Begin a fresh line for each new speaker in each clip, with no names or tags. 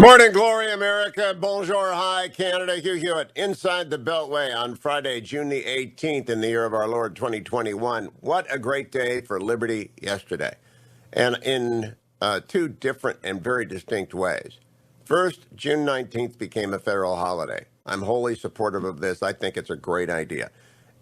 Morning, glory, America. Bonjour, hi, Canada. Hugh Hewitt, inside the Beltway on Friday, June the 18th in the year of our Lord 2021. What a great day for liberty yesterday. And in two different and very distinct ways. First, June 19th became a federal holiday. I'm wholly supportive of this. I think it's a great idea.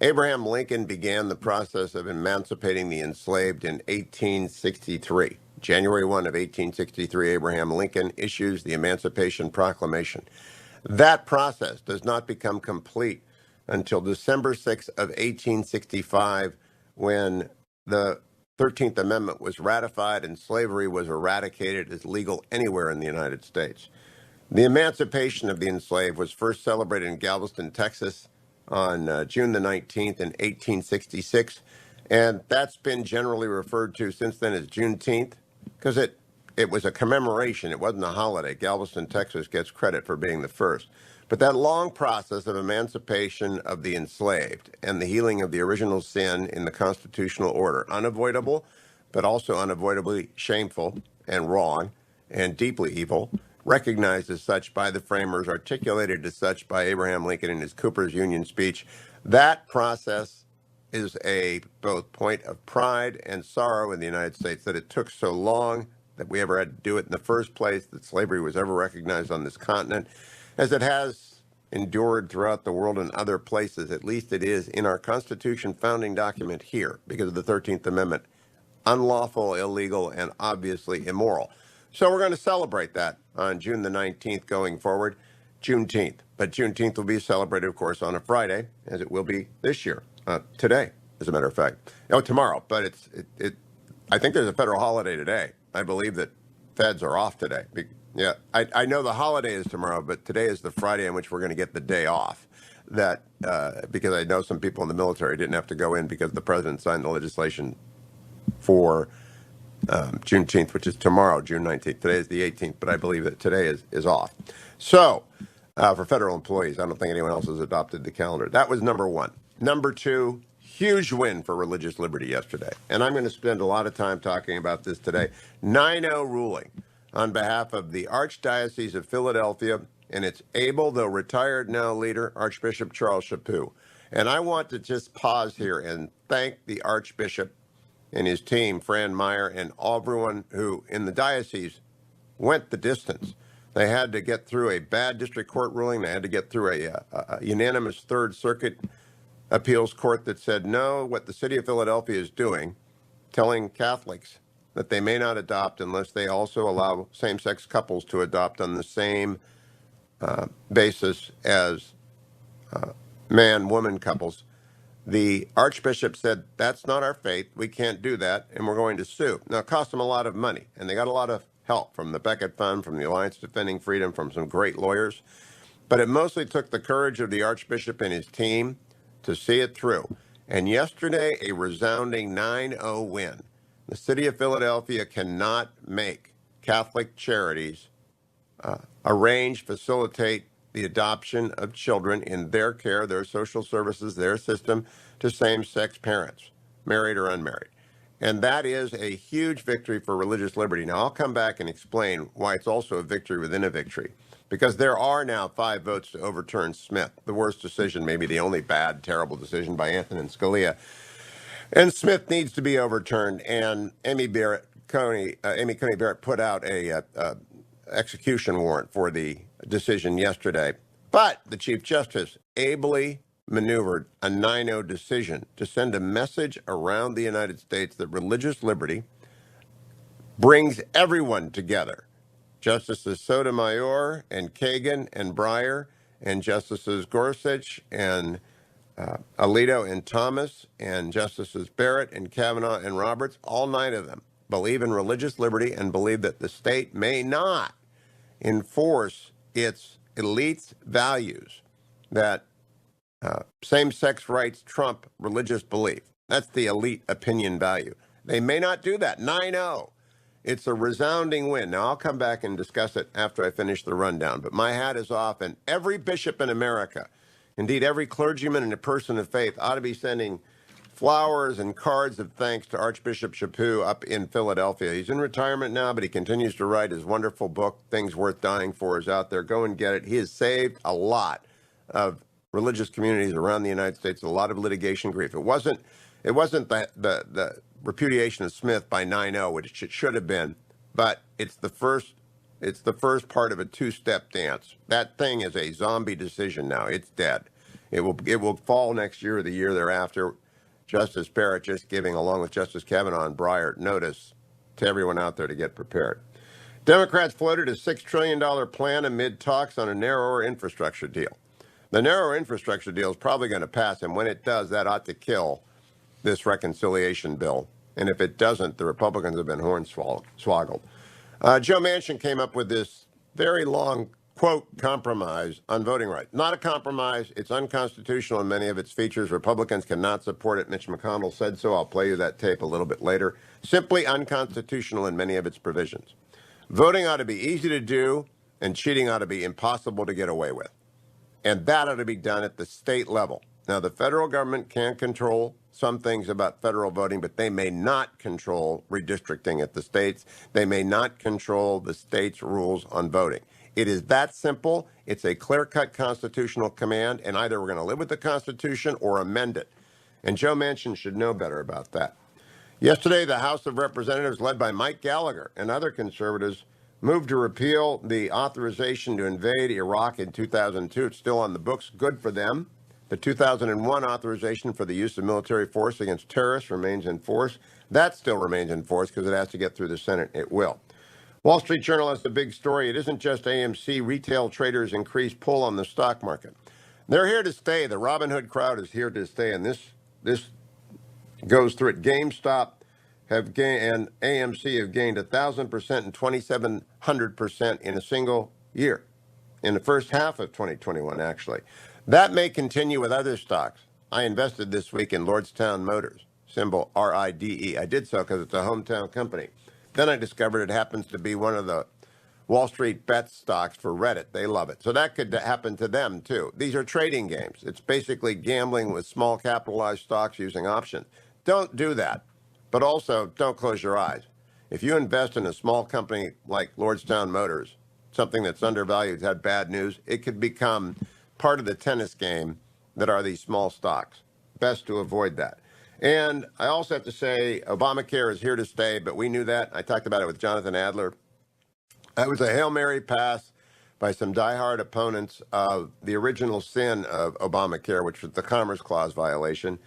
Abraham Lincoln began the process of emancipating the enslaved in 1863. January 1 of 1863, Abraham Lincoln issues the Emancipation Proclamation. That process does not become complete until December 6 of 1865, when the 13th Amendment was ratified and slavery was eradicated as legal anywhere in the United States. The emancipation of the enslaved was first celebrated in Galveston, Texas on June the 19th in 1866, and that's been generally referred to since then as Juneteenth because it was a commemoration. It wasn't a holiday. Galveston, Texas gets credit for being the first. But that long process of emancipation of the enslaved and the healing of the original sin in the constitutional order, unavoidable, but also unavoidably shameful and wrong and deeply evil, recognized as such by the framers, articulated as such by Abraham Lincoln in his Cooper's Union speech. That process is a both point of pride and sorrow in the United States that it took so long that we ever had to do it in the first place, that slavery was ever recognized on this continent, as it has endured throughout the world and other places. At least it is in our Constitution founding document here because of the 13th Amendment. Unlawful, illegal, and obviously immoral. So we're going to celebrate that on June the 19th going forward, Juneteenth. But Juneteenth will be celebrated, of course, on a Friday, as it will be this year, today, as a matter of fact. Oh, tomorrow, but I think there's a federal holiday today. I believe that feds are off today. Yeah, I know the holiday is tomorrow, but today is the Friday in which we're going to get the day off. That because I know some people in the military didn't have to go in because the president signed the legislation for Juneteenth, which is tomorrow, June 19th. Today is the 18th, but I believe that today is off. So, for federal employees, I don't think anyone else has adopted the calendar. That was number one. Number two, huge win for religious liberty yesterday. And I'm going to spend a lot of time talking about this today. 9-0 ruling on behalf of the Archdiocese of Philadelphia and its able, though retired now leader, Archbishop Charles Chaput. And I want to just pause here and thank the Archbishop and his team, Fran Meyer, and everyone who in the diocese went the distance. They had to get through a bad district court ruling. They had to get through a unanimous Third Circuit appeals court that said no, what the city of Philadelphia is doing, telling Catholics that they may not adopt unless they also allow same-sex couples to adopt on the same basis as man-woman couples. The Archbishop said, that's not our faith. We can't do that, and we're going to sue. Now, it cost them a lot of money, and they got a lot of help from the Becket Fund, from the Alliance Defending Freedom, from some great lawyers. But it mostly took the courage of the Archbishop and his team to see it through. And yesterday, a resounding 9-0 win. The city of Philadelphia cannot make Catholic charities arrange, facilitate the adoption of children in their care, their social services, their system, to same-sex parents, married or unmarried. And that is a huge victory for religious liberty. Now, I'll come back and explain why it's also a victory within a victory. Because there are now 5 votes to overturn Smith, the worst decision, maybe the only bad, terrible decision by Antonin Scalia. And Smith needs to be overturned. And Amy Coney Barrett put out a execution warrant for the decision yesterday. But the Chief Justice ably maneuvered a 9-0 decision to send a message around the United States that religious liberty brings everyone together. Justices Sotomayor and Kagan and Breyer and Justices Gorsuch and Alito and Thomas and Justices Barrett and Kavanaugh and Roberts, all 9 of them believe in religious liberty and believe that the state may not enforce its elite values, that same-sex rights trump religious belief. That's the elite opinion value. They may not do that. 9-0. It's a resounding win. Now, I'll come back and discuss it after I finish the rundown, but my hat is off, and every bishop in America, indeed every clergyman and a person of faith, ought to be sending flowers and cards of thanks to Archbishop Chaput up in Philadelphia. He's in retirement now, but he continues to write. His wonderful book, Things Worth Dying For, is out there. Go and get it. He has saved a lot of religious communities around the United States, a lot of litigation grief. It wasn't the repudiation of Smith by 9-0, which it should have been, but it's the first part of a two-step dance. That thing is a zombie decision now. It's dead. It will fall next year or the year thereafter. Justice Barrett just giving, along with Justice Kavanaugh and Breyer, notice to everyone out there to get prepared. Democrats floated a $6 trillion plan amid talks on a narrower infrastructure deal. The narrower infrastructure deal is probably going to pass, and when it does, that ought to kill this reconciliation bill. And if it doesn't, the Republicans have been hornswoggled. Joe Manchin came up with this very long, quote, compromise on voting rights. Not a compromise. It's unconstitutional in many of its features. Republicans cannot support it. Mitch McConnell said so. I'll play you that tape a little bit later. Simply unconstitutional in many of its provisions. Voting ought to be easy to do, and cheating ought to be impossible to get away with. And that ought to be done at the state level. Now, the federal government can control some things about federal voting, but they may not control redistricting at the states. They may not control the state's rules on voting. It is that simple. It's a clear-cut constitutional command, and either we're going to live with the Constitution or amend it. And Joe Manchin should know better about that. Yesterday, the House of Representatives, led by Mike Gallagher and other conservatives, moved to repeal the authorization to invade Iraq in 2002. It's still on the books. Good for them. The 2001 authorization for the use of military force against terrorists remains in force. That still remains in force because it has to get through the Senate. It will. Wall Street Journal has a big story. It isn't just AMC. Retail traders increase pull on the stock market. They're here to stay. The Robin Hood crowd is here to stay, and this goes through it. GameStop have gained, and AMC have gained 1,000% and 2,700% in a single year, in the first half of 2021, actually. That may continue with other stocks. I invested this week in Lordstown Motors, symbol RIDE. I did so because it's a hometown company. Then I discovered it happens to be one of the Wall Street Bets stocks for Reddit. They love it. So that could happen to them, too. These are trading games. It's basically gambling with small capitalized stocks using options. Don't do that. But also, don't close your eyes. If you invest in a small company like Lordstown Motors, something that's undervalued, had bad news, it could become part of the tennis game that are these small stocks. Best to avoid that. And I also have to say, Obamacare is here to stay, but we knew that. I talked about it with Jonathan Adler. It was a Hail Mary pass by some diehard opponents of the original sin of Obamacare, which was the Commerce Clause violation.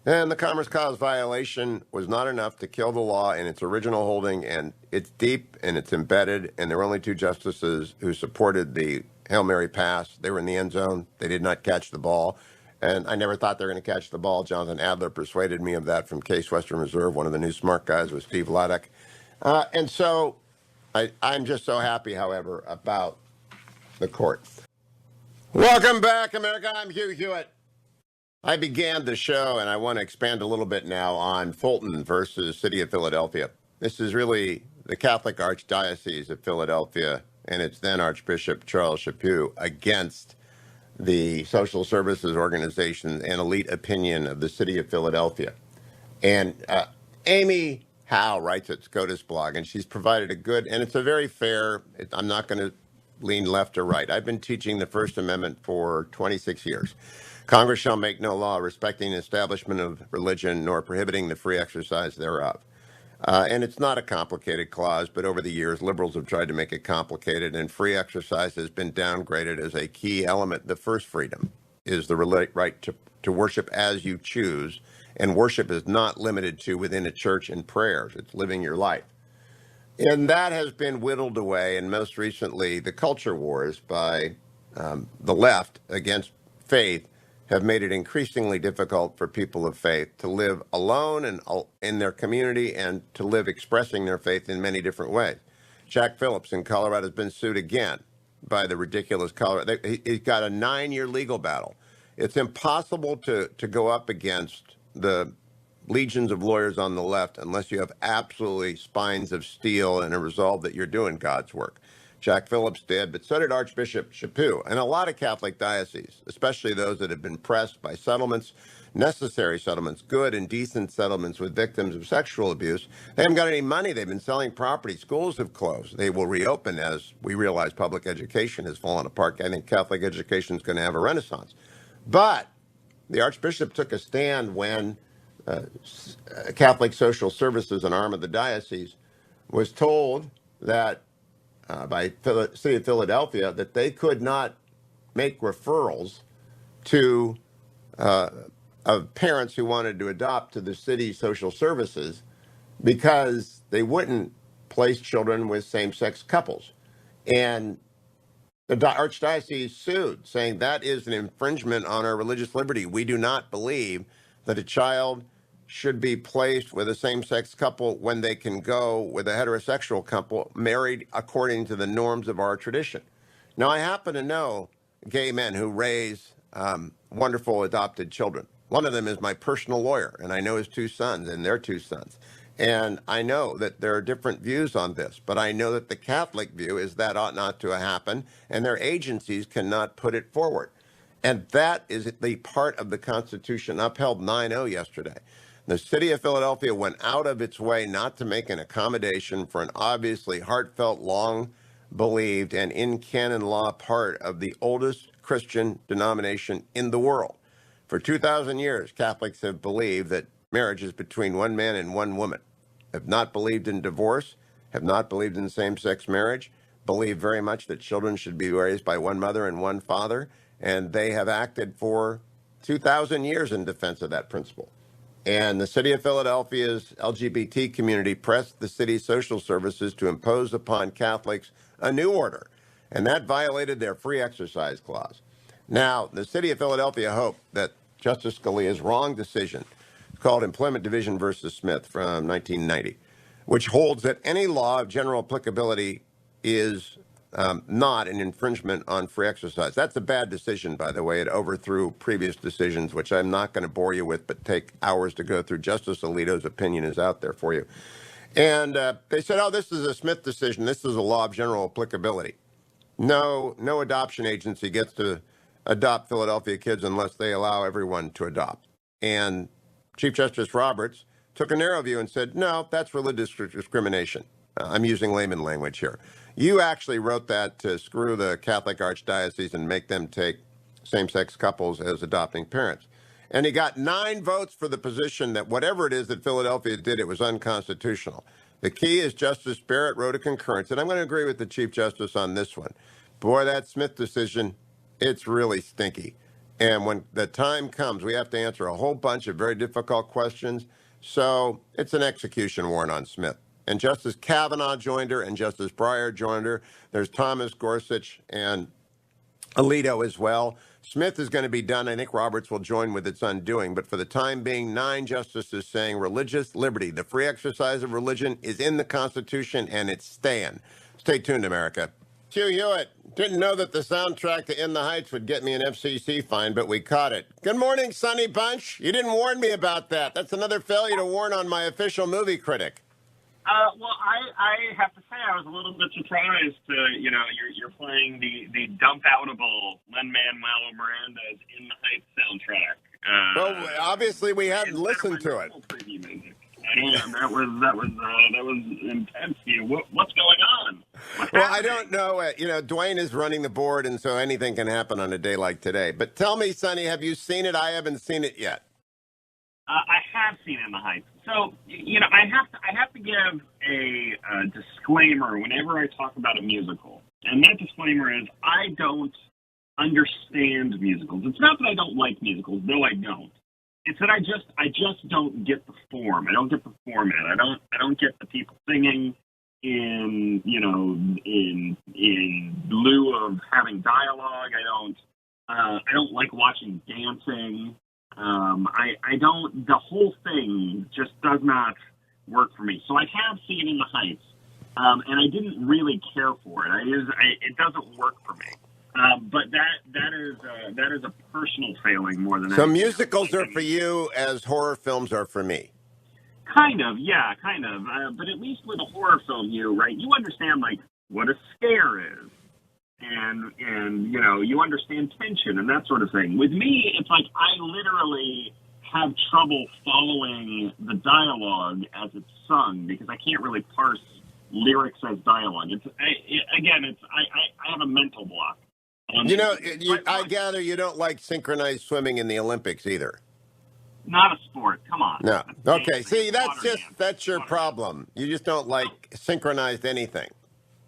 And the Commerce Clause violation was not enough to kill the law in its original holding, and it's deep and it's embedded, and there were only two justices who supported the Hail Mary pass. They were in the end zone. They did not catch the ball, and I never thought they were going to catch the ball. Jonathan Adler persuaded me of that from Case Western Reserve. One of the new smart guys was Steve Ladek. And so I'm just so happy, however, about the court. Welcome back, America. I'm Hugh Hewitt. I began the show, and I want to expand a little bit now on Fulton versus City of Philadelphia. This is really the Catholic Archdiocese of Philadelphia and its then Archbishop Charles Chaput against the social services organization and elite opinion of the City of Philadelphia. And Amy Howe writes at SCOTUS blog, and she's provided a good, and it's a very fair, I'm not going to lean left or right. I've been teaching the First Amendment for 26 years. Congress shall make no law respecting the establishment of religion nor prohibiting the free exercise thereof. And it's not a complicated clause, but over the years, liberals have tried to make it complicated, and free exercise has been downgraded as a key element. The first freedom is the right to worship as you choose, and worship is not limited to within a church and prayers. It's living your life. And that has been whittled away, and most recently, the culture wars by the left against faith have made it increasingly difficult for people of faith to live alone and in their community and to live expressing their faith in many different ways. Jack Phillips in Colorado has been sued again by the ridiculous Colorado. He's got a 9-year legal battle. It's impossible to go up against the legions of lawyers on the left unless you have absolutely spines of steel and a resolve that you're doing God's work. Jack Phillips did, but so did Archbishop Chaput and a lot of Catholic dioceses, especially those that have been pressed by settlements. necessary settlements, good and decent settlements with victims of sexual abuse. They haven't got any money. They've been selling property. Schools have closed. They will reopen as we realize public education has fallen apart. I think Catholic education is going to have a renaissance. But the Archbishop took a stand when Catholic Social Services, an arm of the diocese, was told that by the city of Philadelphia that they could not make referrals to of parents who wanted to adopt to the city social services because they wouldn't place children with same-sex couples. And the Archdiocese sued, saying that is an infringement on our religious liberty. We do not believe that a child should be placed with a same-sex couple when they can go with a heterosexual couple married according to the norms of our tradition. Now, I happen to know gay men who raise wonderful adopted children. One of them is my personal lawyer, and I know his two sons and their two sons. And I know that there are different views on this, but I know that the Catholic view is that ought not to happen, and their agencies cannot put it forward. And that is the part of the Constitution upheld 9-0 yesterday. The city of Philadelphia went out of its way not to make an accommodation for an obviously heartfelt, long-believed, and in canon law part of the oldest Christian denomination in the world. For 2,000 years, Catholics have believed that marriage is between one man and one woman, have not believed in divorce, have not believed in same-sex marriage, believe very much that children should be raised by one mother and one father, and they have acted for 2,000 years in defense of that principle. And the city of Philadelphia's LGBT community pressed the city's social services to impose upon Catholics a new order, and that violated their free exercise clause. Now, the city of Philadelphia hoped that Justice Scalia's wrong decision, called Employment Division versus Smith from 1990, which holds that any law of general applicability is not an infringement on free exercise. That's a bad decision, by the way. It overthrew previous decisions, which I'm not going to bore you with, but take hours to go through. Justice Alito's opinion is out there for you. And they said, oh, this is a Smith decision. This is a law of general applicability. No adoption agency gets to adopt Philadelphia kids unless they allow everyone to adopt. And Chief Justice Roberts took a narrow view and said, no, that's religious discrimination. I'm using layman language here. You actually wrote that to screw the Catholic Archdiocese and make them take same-sex couples as adopting parents. And he got 9 votes for the position that whatever it is that Philadelphia did, it was unconstitutional. The key is Justice Barrett wrote a concurrence, and I'm going to agree with the Chief Justice on this one. Boy, that Smith decision, it's really stinky. And when the time comes, we have to answer a whole bunch of very difficult questions. So it's an execution warrant on Smith. And Justice Kavanaugh joined her, and Justice Breyer joined her. There's Thomas Gorsuch and Alito as well. Smith is going to be done. I think Roberts will join with its undoing. But for the time being, 9 justices saying religious liberty, the free exercise of religion, is in the Constitution, and it's staying. Stay tuned, America. Hugh Hewitt, didn't know that the soundtrack to In the Heights would get me an FCC fine, but we caught it. Good morning, Sonny Bunch. You didn't warn me about that. That's another failure to warn on my official movie critic.
Well, I have to say I was a little bit surprised to, you're playing the dump-outable Lin-Manuel Miranda's In the Heights soundtrack.
Well, obviously we hadn't listened to it.
That was intense. What's going on?
Well, I don't know. Dwayne is running the board, and so anything can happen on a day like today. But tell me, Sonny, have you seen it? I haven't seen it yet.
I have seen In the Heights. So, I have to give a disclaimer whenever I talk about a musical. And that disclaimer is I don't understand musicals. It's not that I don't like musicals, though I don't. It's that I just don't get the form. I don't get the format. I don't get the people singing in lieu of having dialogue. I don't like watching dancing. The whole thing just does not work for me. So I have seen In the Heights, and I didn't really care for it. It doesn't work for me. But that is a personal failing more than
so
anything.
Musicals are for you as horror films are for me.
Kind of, yeah, kind of. But at least with a horror film, you understand like what a scare is. And you understand tension and that sort of thing. With me, it's like I literally have trouble following the dialogue as it's sung because I can't really parse lyrics as dialogue. I have a mental block.
I gather you don't like synchronized swimming in the Olympics either.
Not a sport. Come on.
No. Okay. See, that's your
Water
problem. You just don't like synchronized anything.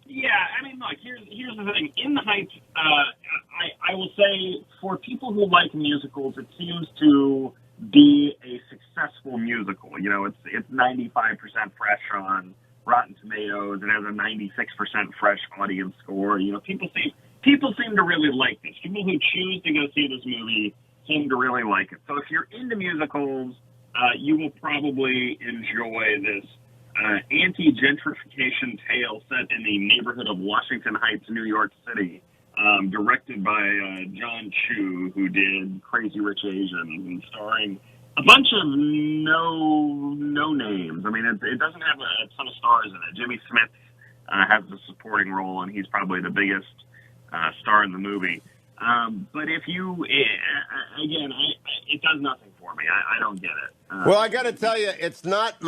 Yeah, I mean, look, here's the thing. In the Heights, I will say, for people who like musicals, it seems to be a successful musical. You know, it's 95% fresh on Rotten Tomatoes. It has a 96% fresh audience score. You know, people seem to really like this. People who choose to go see this movie seem to really like it. So if you're into musicals, you will probably enjoy this anti-gentrification tale set in the neighborhood of Washington Heights, New York City, directed by John Chu, who did Crazy Rich Asians, and starring a bunch of no names. I mean, it doesn't have a ton of stars in it. Jimmy Smith has the supporting role, and he's probably the biggest star in the movie. But if you, again, it does nothing for me. I don't get it.
Well, I got to tell you, it's not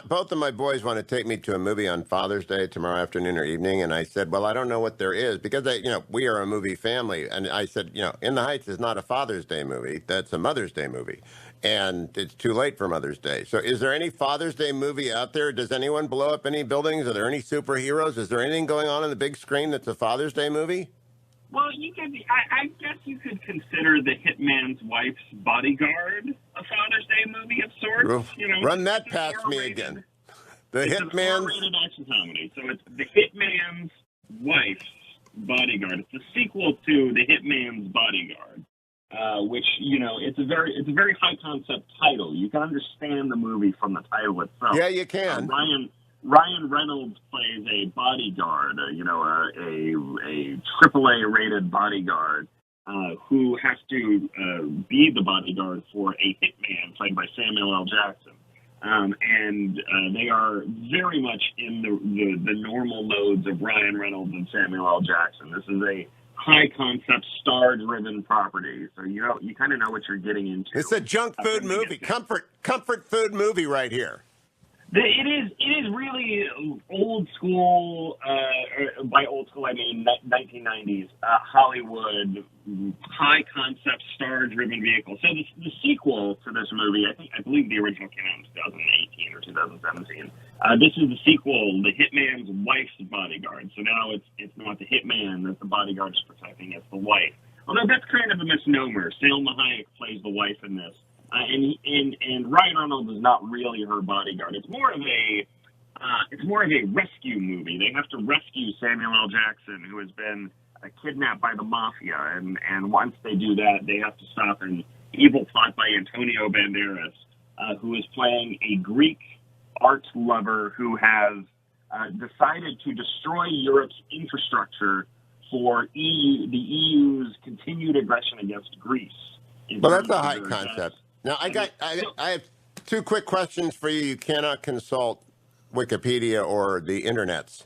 both of my boys want to take me to a movie on Father's Day tomorrow afternoon or evening, and I said, well, I don't know what there is because we are a movie family, and I said, In the Heights is not a Father's Day movie; that's a Mother's Day movie, and it's too late for Mother's Day. So, is there any Father's Day movie out there? Does anyone blow up any buildings? Are there any superheroes? Is there anything going on the big screen that's a Father's Day movie?
Well, I guess you could consider The Hitman's Wife's Bodyguard a Father's Day movie of sorts.
Run that past me again. It's
an R-rated action comedy. So it's The Hitman's Wife's Bodyguard. It's a sequel to The Hitman's Bodyguard, which it's a very high concept title. You can understand the movie from the title itself.
Yeah, you can.
Ryan Reynolds plays a bodyguard, a AAA rated bodyguard, who has to be the bodyguard for a hitman played by Samuel L. Jackson. And they are very much in the normal modes of Ryan Reynolds and Samuel L. Jackson. This is a high concept, star driven property, so you kind of know what you're getting into.
It's a junk food movie, comfort food movie right here.
It is really old school. By old school, I mean 1990s Hollywood, high concept, star driven vehicle. So the sequel to this movie, I believe the original came out in 2018 or 2017. This is the sequel, The Hitman's Wife's Bodyguard. So now it's not the hitman that the bodyguard is protecting; it's the wife. Although that's kind of a misnomer. Salma Hayek plays the wife in this. And Ryan Reynolds is not really her bodyguard. It's more of a rescue movie. They have to rescue Samuel L. Jackson, who has been kidnapped by the mafia, and once they do that, they have to stop an evil plot by Antonio Banderas, who is playing a Greek art lover who has decided to destroy Europe's infrastructure for the EU's continued aggression against Greece.
Well, that's a high concept. Now, I have two quick questions for you. You cannot consult Wikipedia or the internets.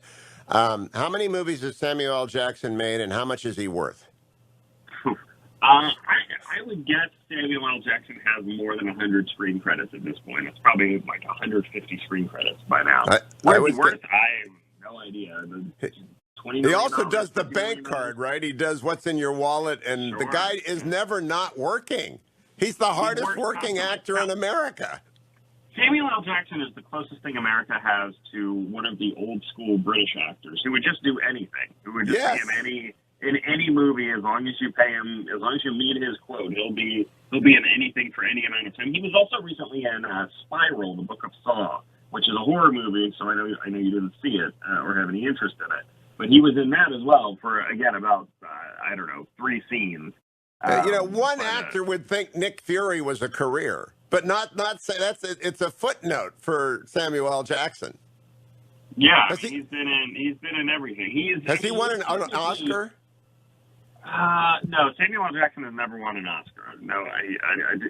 How many movies has Samuel L. Jackson made, and how much is he worth?
I would guess Samuel L. Jackson has more than 100 screen credits at this point. It's probably like 150 screen credits by now. What is he worth? I have no idea.
He also does the bank card, right? He does What's in Your Wallet, and the guy is never not working. He's the hardest working actor in America.
Samuel L. Jackson is the closest thing America has to one of the old school British actors who would just do anything. Who would just be in any movie as long as you pay him, as long as you meet his quote, he'll be in anything for any amount of time. He was also recently in Spiral, the Book of Saw, which is a horror movie. So I know you didn't see it or have any interest in it. But he was in that as well for, again, about, 3 scenes.
One actor would think Nick Fury was a career, but not say it's a footnote for Samuel L. Jackson.
Yeah, he's been in everything.
Has he won an Oscar?
No, Samuel L. Jackson has never won an Oscar. No,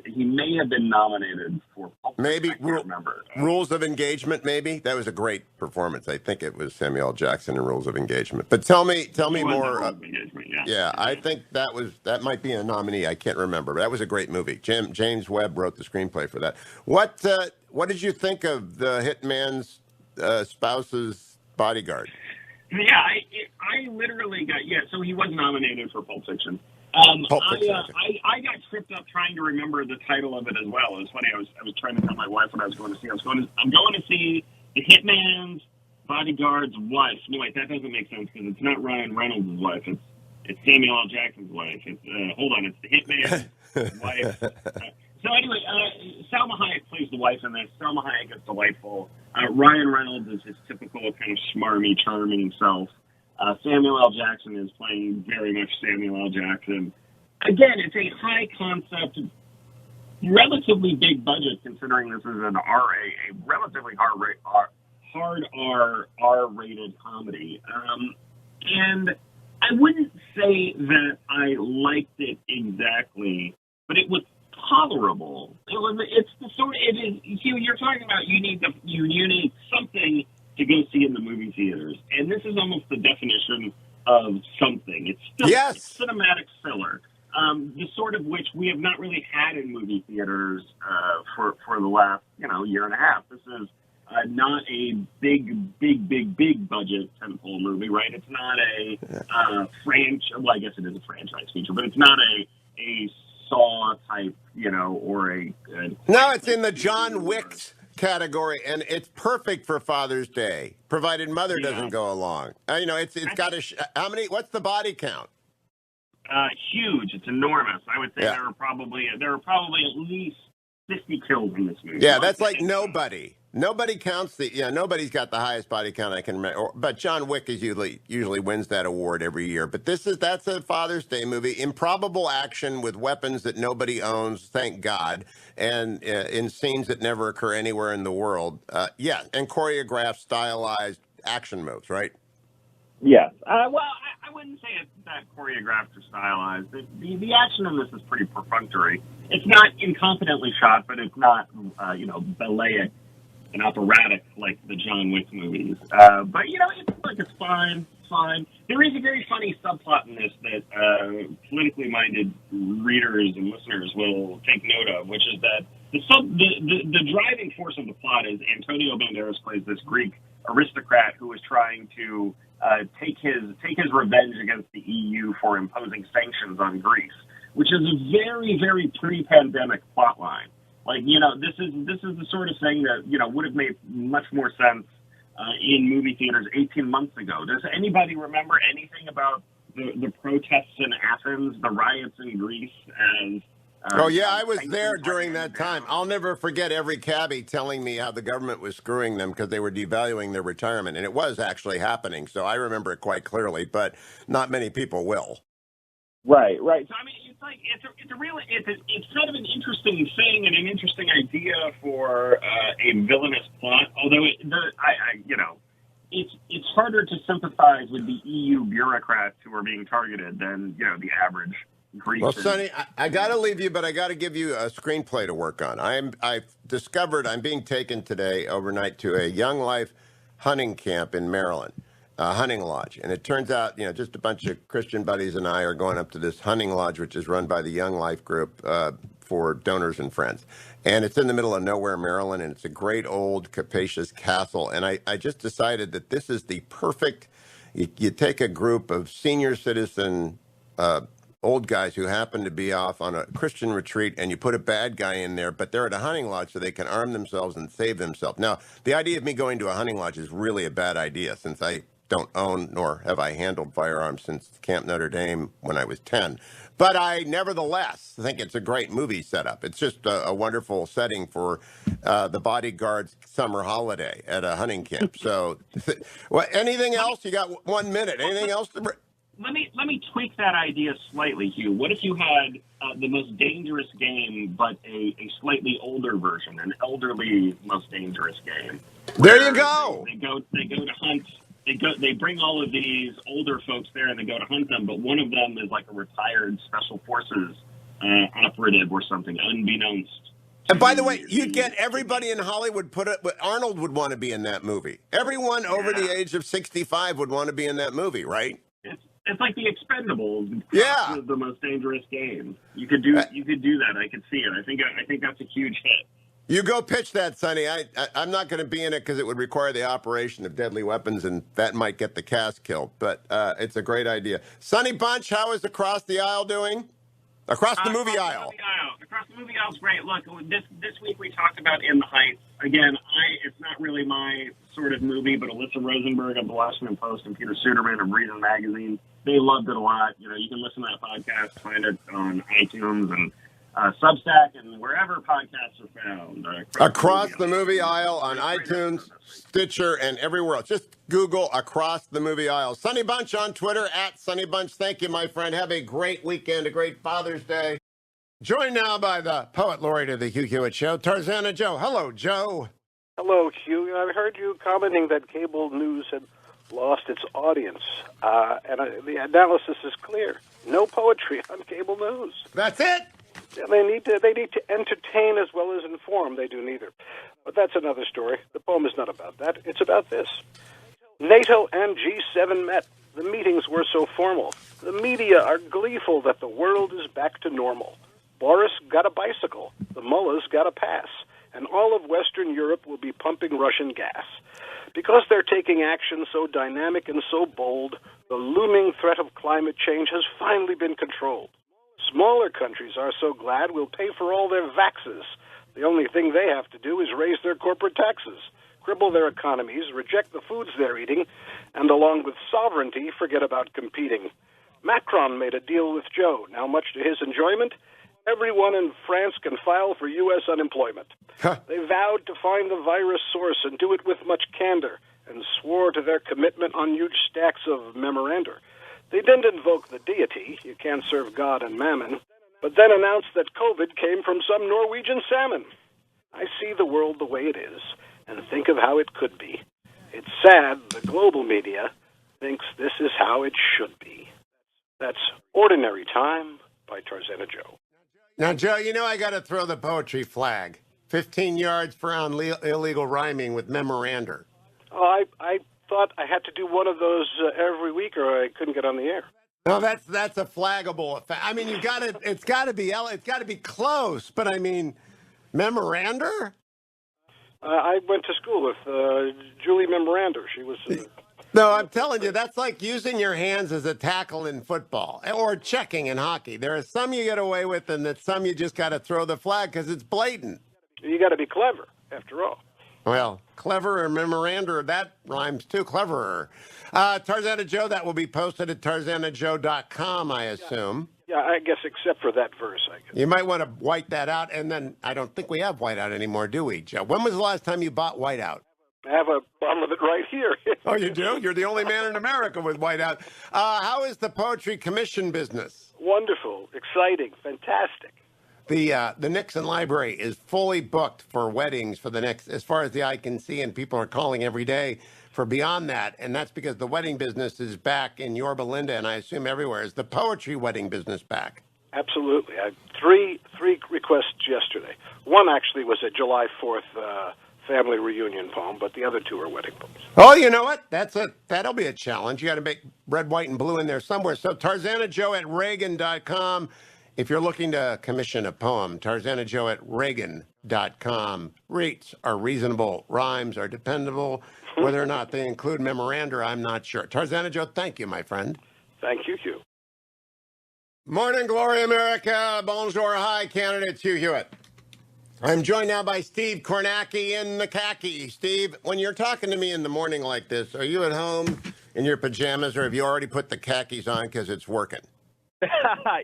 he may have been nominated for Pulp Fiction.
Maybe
I can't remember.
Rules of Engagement. Maybe that was a great performance. I think it was Samuel L. Jackson in Rules of Engagement. But tell me
He was in
more.
Rules of Engagement, yeah.
Yeah, I think that might be a nominee. I can't remember, but that was a great movie. James Webb wrote the screenplay for that. What did you think of the hitman's spouse's bodyguard?
Yeah, I literally got So he was nominated for Pulp Fiction.
Pulp Fiction. Okay.
I got tripped up trying to remember the title of it as well. It was funny. I was trying to tell my wife what I was going to see. I'm going to see the Hitman's Bodyguard's wife. No, wait, that doesn't make sense because it's not Ryan Reynolds' wife. It's Samuel L. Jackson's wife. Hold on, it's the Hitman's wife. So anyway, Salma Hayek plays the wife in this. Salma Hayek is delightful. Ryan Reynolds is his typical kind of smarmy, charming self. Samuel L. Jackson is playing very much Samuel L. Jackson. Again, it's a high concept, relatively big budget considering this is an a relatively hard R-rated comedy. And I wouldn't say that I liked it exactly, but it was tolerable. It's the sort. It is. Hugh, you're talking about you need something to go see in the movie theaters, and this is almost the definition of something. It's cinematic filler, the sort of which we have not really had in movie theaters for the last year and a half. This is not a big budget tentpole movie, right? It's not a franchise. Well, I guess it is a franchise feature, but it's not a Saw type, or a
no, it's in the John Wick category, and it's perfect for Father's Day, provided Mother doesn't go along. It's got how many? What's the body count?
Huge. It's enormous. I would say there are probably at least 50 kills in this movie.
Yeah, that's like nobody. Nobody counts nobody's got the highest body count I can remember. But John Wick is usually wins that award every year. But that's a Father's Day movie. Improbable action with weapons that nobody owns, thank God, and in scenes that never occur anywhere in the world. And choreographed, stylized action moves, right?
Yes. Well, I wouldn't say it's that choreographed or stylized. The action in this is pretty perfunctory. It's not incompetently shot, but it's not, ballet and operatic like the John Wick movies. But it's fine. It's fine. There is a very funny subplot in this that politically minded readers and listeners will take note of, which is that the driving force of the plot is Antonio Banderas plays this Greek aristocrat who is trying to take his revenge against the EU for imposing sanctions on Greece, which is a very, very pre-pandemic plotline. Like, this is the sort of thing that, would have made much more sense in movie theaters 18 months ago. Does anybody remember anything about the protests in Athens, the riots in Greece?
I was there during that time. I'll never forget every cabbie telling me how the government was screwing them because they were devaluing their retirement, and it was actually happening. So I remember it quite clearly, but not many people will.
Right. So I mean, it's kind of an interesting thing and an interesting idea for a villainous plot. Although it's harder to sympathize with the EU bureaucrats who are being targeted than the average Greek.
Well, Sonny, I got to leave you, but I got to give you a screenplay to work on. I've discovered I'm being taken today overnight to a Young Life hunting camp in Maryland. Hunting lodge. And it turns out, just a bunch of Christian buddies and I are going up to this hunting lodge, which is run by the Young Life Group for donors and friends. And it's in the middle of nowhere, Maryland, and it's a great old capacious castle. And I just decided that this is the perfect, you take a group of senior citizen old guys who happen to be off on a Christian retreat, and you put a bad guy in there, but they're at a hunting lodge so they can arm themselves and save themselves. Now, the idea of me going to a hunting lodge is really a bad idea since I don't own nor have I handled firearms since Camp Notre Dame when I was 10. But I nevertheless think it's a great movie setup. It's just a wonderful setting for the bodyguard's summer holiday at a hunting camp. So, anything else? You got 1 minute. Anything else to bring?
Let me tweak that idea slightly, Hugh. What if you had the most dangerous game, but a slightly older version, an elderly most dangerous game?
There you go.
They go to hunt they bring all of these older folks there and they go to hunt them, but one of them is like a retired special forces operative or something, unbeknownst.
And by the way, you'd get everybody in Hollywood Arnold would want to be in that movie. Everyone over the age of 65 would want to be in that movie, right?
It's like the Expendables.
Yeah,
The most dangerous game. You could do that. I could see it. I think that's a huge hit.
You go pitch that, Sonny. I'm not going to be in it because it would require the operation of deadly weapons, and that might get the cast killed. But it's a great idea. Sonny Bunch, how is Across the Aisle doing? Across the movie aisle.
Across the movie aisle is great. Look, this week we talked about In the Heights. Again, it's not really my sort of movie, but Alyssa Rosenberg of the Washington Post and Peter Suderman of Reason Magazine, they loved it a lot. You can listen to that podcast, find it on iTunes and Substack and wherever podcasts are found.
Across the movie aisle on iTunes, Stitcher, and everywhere else. Just Google Across the Movie Aisle. Sonny Bunch on Twitter, @SonnyBunch. Thank you, my friend. Have a great weekend, a great Father's Day. Joined now by the poet laureate of the Hugh Hewitt Show, Tarzana Joe. Hello, Joe.
Hello, Hugh. I heard you commenting that cable news had lost its audience, and the analysis is clear. No poetry on cable news.
That's it.
They need to entertain as well as inform. They do neither. But that's another story. The poem is not about that. It's about this. NATO and G7 met. The meetings were so formal. The media are gleeful that the world is back to normal. Boris got a bicycle. The mullahs got a pass. And all of Western Europe will be pumping Russian gas. Because they're taking action so dynamic and so bold, the looming threat of climate change has finally been controlled. Smaller countries are so glad we'll pay for all their vaxes. The only thing they have to do is raise their corporate taxes, cripple their economies, reject the foods they're eating, and along with sovereignty, forget about competing. Macron made a deal with Joe. Now, much to his enjoyment, everyone in France can file for U.S. unemployment. They vowed to find the virus source and do it with much candor, and swore to their commitment on huge stacks of memoranda. They didn't invoke the deity, you can't serve God and mammon, but then announced that COVID came from some Norwegian salmon. I see the world the way it is, and think of how it could be. It's sad the global media thinks this is how it should be. That's Ordinary Time by Tarzana Joe.
Now, Joe, I got to throw the poetry flag. 15 yards for illegal rhyming with memoranda.
Oh, I thought I had to do one of those every week, or I couldn't get on the air.
No, that's a flaggable effect. I mean, it's got to be close, but I mean, memoranda.
I went to school with Julie Memoranda. She was.
No, I'm telling you, that's like using your hands as a tackle in football or checking in hockey. There are some you get away with, and that some you just got to throw the flag because it's blatant.
You got to be clever, after all.
Well, clever or memoranda, that rhymes too. Cleverer. Tarzana Joe, that will be posted at TarzanaJoe.com, I assume.
Yeah, I guess except for that verse, I guess.
You might want to white that out, and then I don't think we have whiteout anymore, do we, Joe? When was the last time you bought whiteout?
I have a bottle of it right here.
Oh, you do? You're the only man in America with whiteout. How is the poetry commission business?
Wonderful, exciting, fantastic.
The Nixon Library is fully booked for weddings for the next, as far as the eye can see, and people are calling every day for beyond that, and that's because the wedding business is back in Yorba Linda, and I assume everywhere. Is the poetry wedding business back?
Absolutely. I had three requests yesterday. One actually was a July 4th family reunion poem, but the other two are wedding poems.
Oh, you know what? That'll be a challenge. You got to make red, white, and blue in there somewhere. So TarzanaJoe at Reagan.com. If you're looking to commission a poem, TarzanaJoe at Reagan.com. Rates are reasonable. Rhymes are dependable. Whether or not they include memoranda, I'm not sure. Tarzana Joe, thank you, my friend.
Thank you, Hugh.
Morning, Glory America. Bonjour, hi, Canada. It's Hugh Hewitt. I'm joined now by Steve Kornacki in the khaki. Steve, when you're talking to me in the morning like this, are you at home in your pajamas, or have you already put the khakis on because it's working?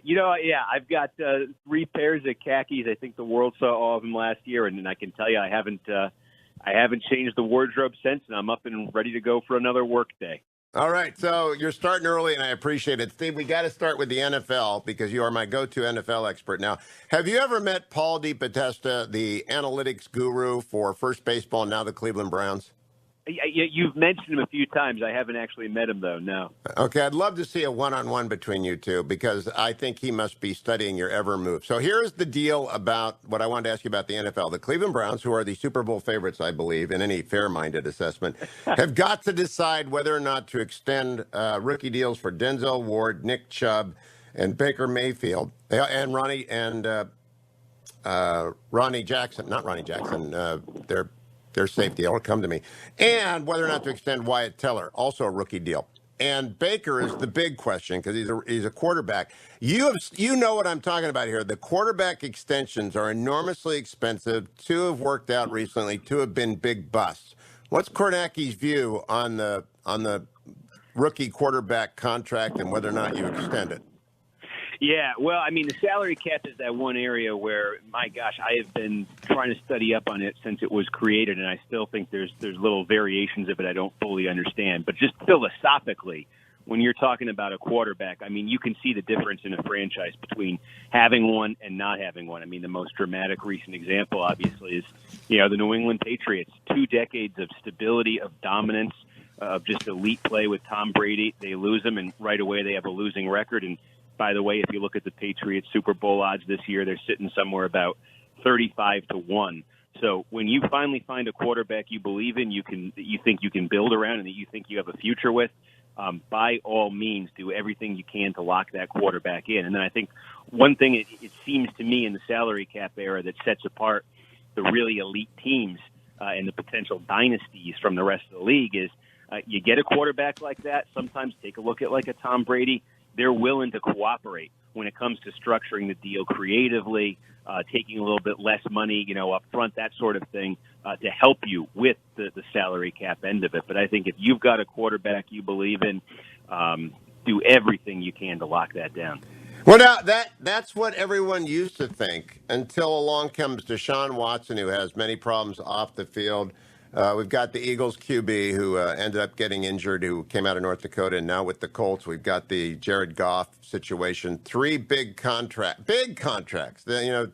Yeah, I've got 3 pairs of khakis. I think the world saw all of them last year, and I can tell you I haven't changed the wardrobe since, and I'm up and ready to go for another work day.
All right, so you're starting early, and I appreciate it. Steve, we got to start with the NFL because you are my go-to NFL expert now. Have you ever met Paul DePodesta, the analytics guru for First Baseball, now the Cleveland Browns?
You've mentioned him a few times. I haven't actually met him, though, no.
Okay, I'd love to see a one-on-one between you two because I think he must be studying your every move. So here's the deal about what I wanted to ask you about the NFL. The Cleveland Browns, who are the Super Bowl favorites, I believe, in any fair-minded assessment, have got to decide whether or not to extend rookie deals for Denzel Ward, Nick Chubb, and Baker Mayfield, and Ronnie Jackson, not Ronnie Jackson, their safety. It'll come to me. And whether or not to extend Wyatt Teller, also a rookie deal. And Baker is the big question because he's a quarterback. You know what I'm talking about here. The quarterback extensions are enormously expensive. 2 have worked out recently. 2 have been big busts. What's Kornacki's view on the rookie quarterback contract and whether or not you extend it?
Yeah, well, I mean, the salary cap is that one area where, my gosh, I have been trying to study up on it since it was created, and I still think there's little variations of it I don't fully understand. But just philosophically, when you're talking about a quarterback, I mean, you can see the difference in a franchise between having one and not having one. I mean, the most dramatic recent example, obviously, is, the New England Patriots. 2 decades of stability, of dominance, of just elite play with Tom Brady. They lose him, and right away they have a losing record. And by the way, if you look at the Patriots Super Bowl odds this year, they're sitting somewhere about 35-1. So when you finally find a quarterback you believe in, you think you can build around and that you think you have a future with, by all means, do everything you can to lock that quarterback in. And then I think one thing it seems to me in the salary cap era that sets apart the really elite teams and the potential dynasties from the rest of the league is you get a quarterback like that. Sometimes take a look at like a Tom Brady. They're willing to cooperate when it comes to structuring the deal creatively, taking a little bit less money, up front, that sort of thing, to help you with the salary cap end of it. But I think if you've got a quarterback you believe in, do everything you can to lock that down.
Well, now that's what everyone used to think until along comes Deshaun Watson, who has many problems off the field. We've got the Eagles QB who ended up getting injured, who came out of North Dakota, and now with the Colts, we've got the Jared Goff situation. 3 big contracts,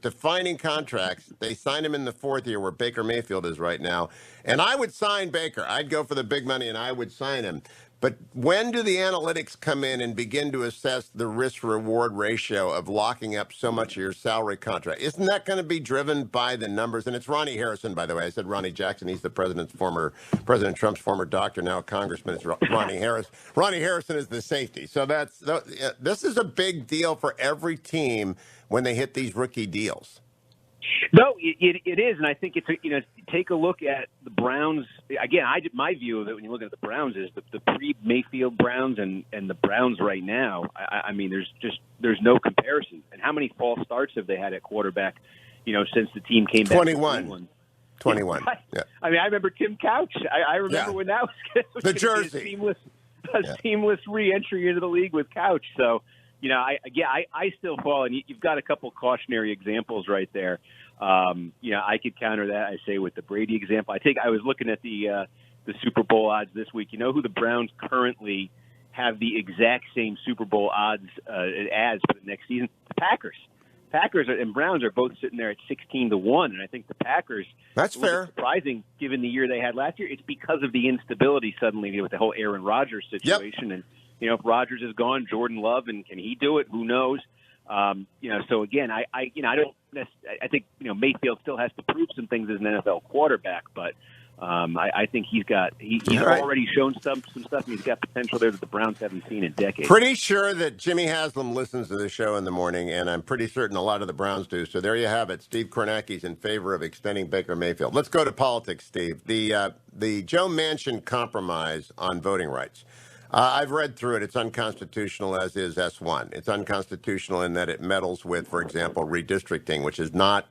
defining contracts. They signed him in the 4th year, where Baker Mayfield is right now. And I would sign Baker. I'd go for the big money, and I would sign him. But when do the analytics come in and begin to assess the risk-reward ratio of locking up so much of your salary contract? Isn't that going to be driven by the numbers? And it's Ronnie Harrison, by the way. I said Ronnie Jackson. He's the President Trump's former doctor, now a congressman. It's Ronnie Harris. Ronnie Harrison is the safety. So this is a big deal for every team when they hit these rookie deals.
No, it is, and I think it's take a look at the Browns again. My view of it when you look at the Browns is the pre-Mayfield Browns and the Browns right now. I mean, there's no comparison. And how many false starts have they had at quarterback? Since the team came back.
21. Yeah.
I mean, I remember Tim Couch. I remember when that was
the jersey.
Seamless re-entry into the league with Couch. So. I still fall, and you've got a couple cautionary examples right there. I could counter that, I say, with the Brady example. I was looking at the Super Bowl odds this week. You know who the Browns currently have the exact same Super Bowl odds as for the next season? The Packers. Packers and Browns are both sitting there at 16-1, and I think the Packers.
That's fair.
Surprising given the year they had last year. It's because of the instability suddenly with the whole Aaron Rodgers situation. Yep. And if Rodgers is gone, Jordan Love, and can he do it? Who knows? So again, I think Mayfield still has to prove some things as an NFL quarterback, but I think he's already shown some stuff, and he's got potential there that the Browns haven't seen in decades.
Pretty sure that Jimmy Haslam listens to the show in the morning, and I'm pretty certain a lot of the Browns do. So there you have it. Steve Kornacki's in favor of extending Baker Mayfield. Let's go to politics, Steve. The Joe Manchin compromise on voting rights. I've read through it. It's unconstitutional, as is S1. It's unconstitutional in that it meddles with, for example, redistricting, which is not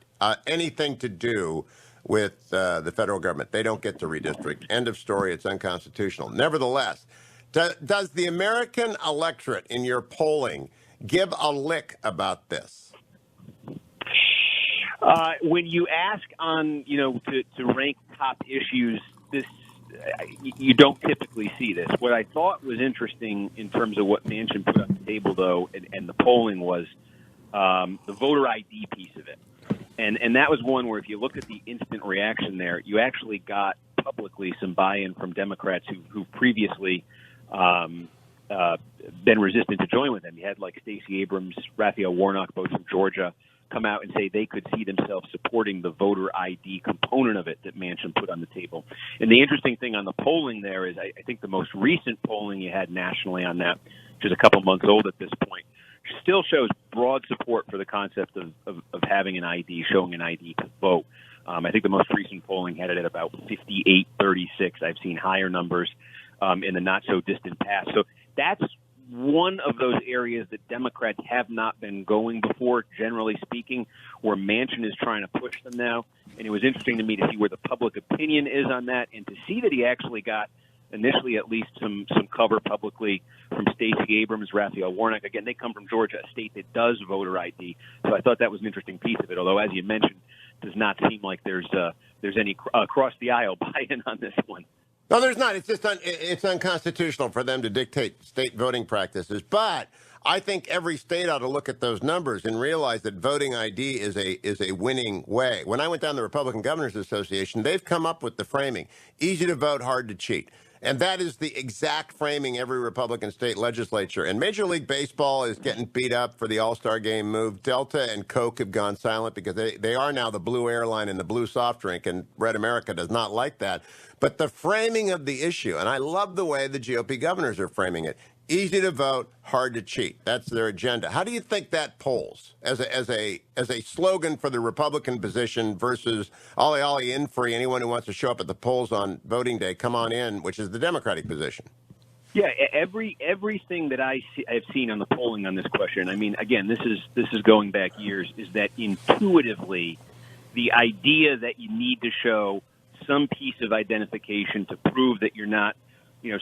anything to do with the federal government. They don't get to redistrict. End of story. It's unconstitutional. Nevertheless, does the American electorate in your polling give a lick about this?
When you ask on, to rank top issues, you don't typically see this. What I thought was interesting in terms of what Manchin put on the table, though, and the polling was the voter ID piece of it. And that was one where if you looked at the instant reaction there, you actually got publicly some buy-in from Democrats who previously been resistant to join with them. You had like Stacey Abrams, Raphael Warnock, both from Georgia, come out and say they could see themselves supporting the voter ID component of it that Manchin put on the table. And the interesting thing on the polling there is I think the most recent polling you had nationally on that, which is a couple months old at this point, still shows broad support for the concept of having an ID, showing an ID to vote. I think the most recent polling had it at about 58-36. I've seen higher numbers in the not-so-distant past. So that's one of those areas that Democrats have not been going before, generally speaking, where Manchin is trying to push them now. And it was interesting to me to see where the public opinion is on that and to see that he actually got, initially at least, some cover publicly from Stacey Abrams, Raphael Warnock. Again, they come from Georgia, a state that does voter ID. So I thought that was an interesting piece of it, although, as you mentioned, does not seem like there's any across-the-aisle buy-in on this one.
No, there's not. It's just it's unconstitutional for them to dictate state voting practices. But I think every state ought to look at those numbers and realize that voting ID is a winning way. When I went down to the Republican Governors Association, they've come up with the framing: easy to vote, hard to cheat. And that is the exact framing every Republican state legislature. And Major League Baseball is getting beat up for the All-Star Game move. Delta and Coke have gone silent because they are now the blue airline and the blue soft drink, and Red America does not like that. But the framing of the issue, and I love the way the GOP governors are framing it, easy to vote, hard to cheat. That's their agenda. How do you think that polls as a slogan for the Republican position versus ollie ollie in free, anyone who wants to show up at the polls on voting day, come on in, which is the Democratic position?
Yeah, everything that I've seen on the polling on this question, I mean, again, this is going back years, is that intuitively the idea that you need to show some piece of identification to prove that you're not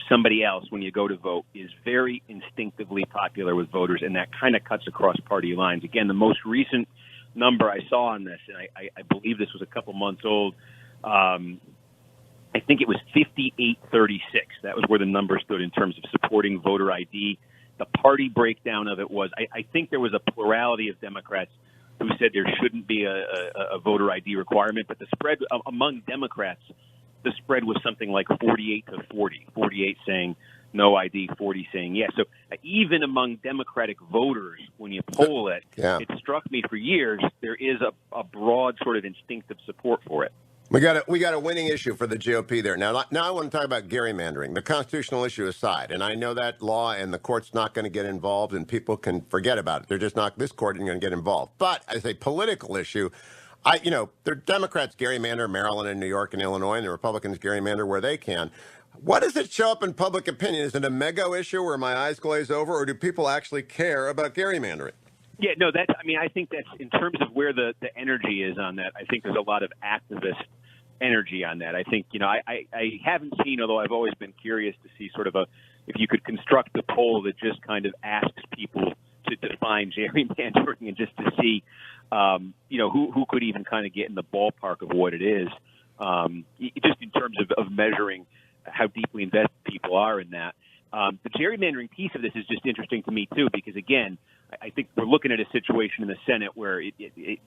somebody else when you go to vote is very instinctively popular with voters, and that kind of cuts across party lines. Again, the most recent number I saw on this, and I believe this was a couple months old, I think it was 58-36. That was where the number stood in terms of supporting voter ID. The party breakdown of it was, I think there was a plurality of Democrats who said there shouldn't be a voter ID requirement, but the spread among Democrats, the spread was something like 48-40, 48 saying no ID, 40 saying yes. So even among Democratic voters, when you poll it, It struck me for years, there is a broad sort of instinctive support for it.
We got a winning issue for the GOP there. Now I want to talk about gerrymandering, the constitutional issue aside. And I know that law and the court's not going to get involved, and people can forget about it. They're just not. This court isn't going to get involved. But as a political issue, the Democrats gerrymander in Maryland and New York and Illinois, and the Republicans gerrymander where they can. What does it show up in public opinion? Is it a mega issue where my eyes glaze over, or do people actually care about gerrymandering?
Yeah, no, I think that's in terms of where the energy is on that. I think there's a lot of activist energy on that. I think, I haven't seen, although I've always been curious to see sort of if you could construct a poll that just kind of asks people to define gerrymandering and just to see, who could even kind of get in the ballpark of what it is, just in terms of measuring how deeply invested people are in that. The gerrymandering piece of this is just interesting to me, too, because, again, I think we're looking at a situation in the Senate where it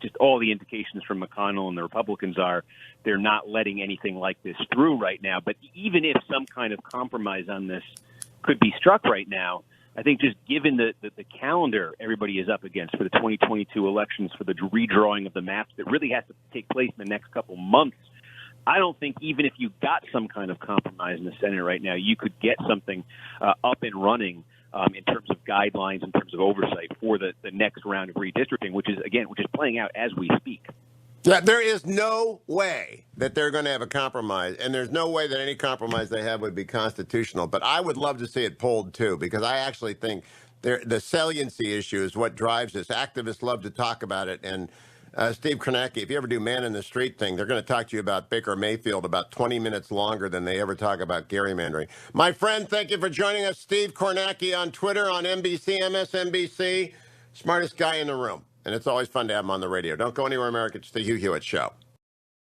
just all the indications from McConnell and the Republicans are they're not letting anything like this through right now. But even if some kind of compromise on this could be struck right now, I think just given the calendar everybody is up against for the 2022 elections, for the redrawing of the maps that really has to take place in the next couple months, I don't think even if you got some kind of compromise in the Senate right now, you could get something up and running in terms of guidelines, in terms of oversight for the next round of redistricting, which is playing out as we speak.
Yeah, there is no way that they're going to have a compromise, and there's no way that any compromise they have would be constitutional. But I would love to see it polled, too, because I actually think the saliency issue is what drives this. Activists love to talk about it, and Steve Kornacki, if you ever do man in the street thing, they're going to talk to you about Baker Mayfield about 20 minutes longer than they ever talk about gerrymandering. My friend, thank you for joining us. Steve Kornacki on Twitter, on NBC, MSNBC, smartest guy in the room. And it's always fun to have him on the radio. Don't go anywhere, America. It's the Hugh Hewitt Show.